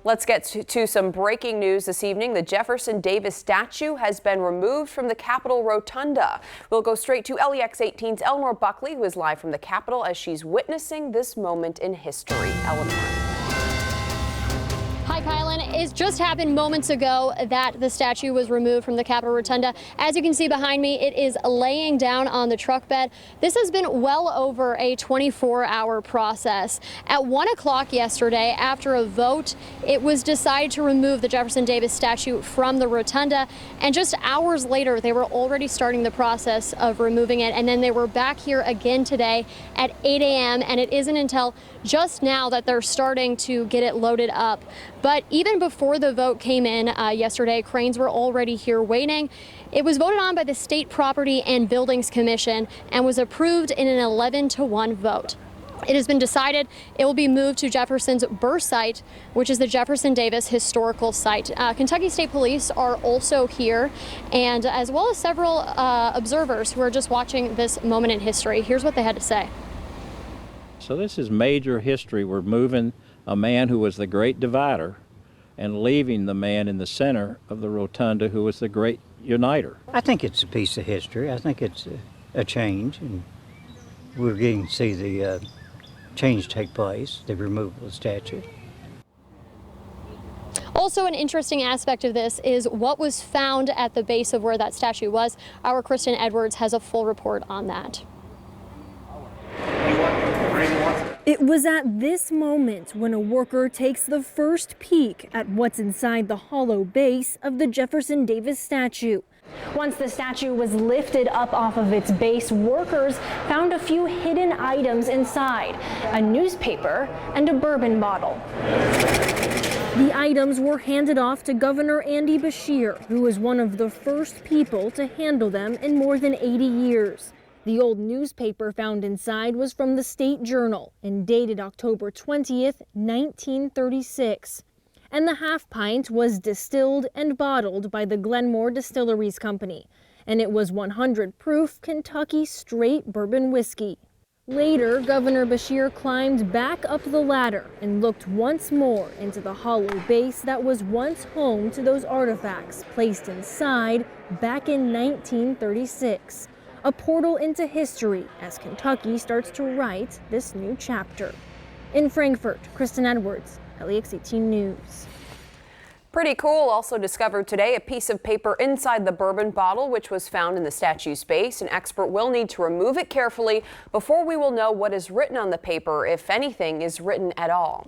Let's get to some breaking news this evening. The Jefferson Davis statue has been removed from the Capitol Rotunda. We'll go straight to LEX 18's Eleanor Buckley, who is live from the Capitol as she's witnessing this moment in history. Eleanor. Hi, Kylan. It just happened moments ago that the statue was removed from the Capitol Rotunda. As you can see behind me, it is laying down on the truck bed. This has been well over a 24-hour process. At 1 o'clock yesterday, after a vote, it was decided to remove the Jefferson Davis statue from the rotunda. And just hours later, they were already starting the process of removing it. And then they were back here again today at 8 a.m. And it isn't until just now that they're starting to get it loaded up. But even before the vote came in yesterday, cranes were already here waiting. It was voted on by the State Property and Buildings Commission and was approved in an 11-to-1 vote. It has been decided it will be moved to Jefferson's birth site, which is the Jefferson Davis Historical Site. Kentucky State Police are also here, and as well as several observers who are just watching this moment in history. Here's what they had to say. So this is major history. We're moving a man who was the great divider and leaving the man in the center of the rotunda who was the great uniter. I think it's a piece of history. I think it's a change, and we're getting to see the change take place, the removal of the statue. Also, an interesting aspect of this is what was found at the base of where that statue was. Our Kristen Edwards has a full report on that. It was at this moment when a worker takes the first peek at what's inside the hollow base of the Jefferson Davis statue. Once the statue was lifted up off of its base, workers found a few hidden items inside, a newspaper and a bourbon bottle. The items were handed off to Governor Andy Beshear, who was one of the first people to handle them in more than 80 years. The old newspaper found inside was from the State Journal and dated October 20th, 1936. And the half pint was distilled and bottled by the Glenmore Distilleries Company, and it was 100 proof Kentucky straight bourbon whiskey. Later, Governor Beshear climbed back up the ladder and looked once more into the hollow base that was once home to those artifacts placed inside back in 1936. A portal into history as Kentucky starts to write this new chapter. In Frankfort, Kristen Edwards, LEX 18 News. Pretty cool. Also discovered today a piece of paper inside the bourbon bottle, which was found in the statue's base. An expert will need to remove it carefully before we will know what is written on the paper, if anything is written at all.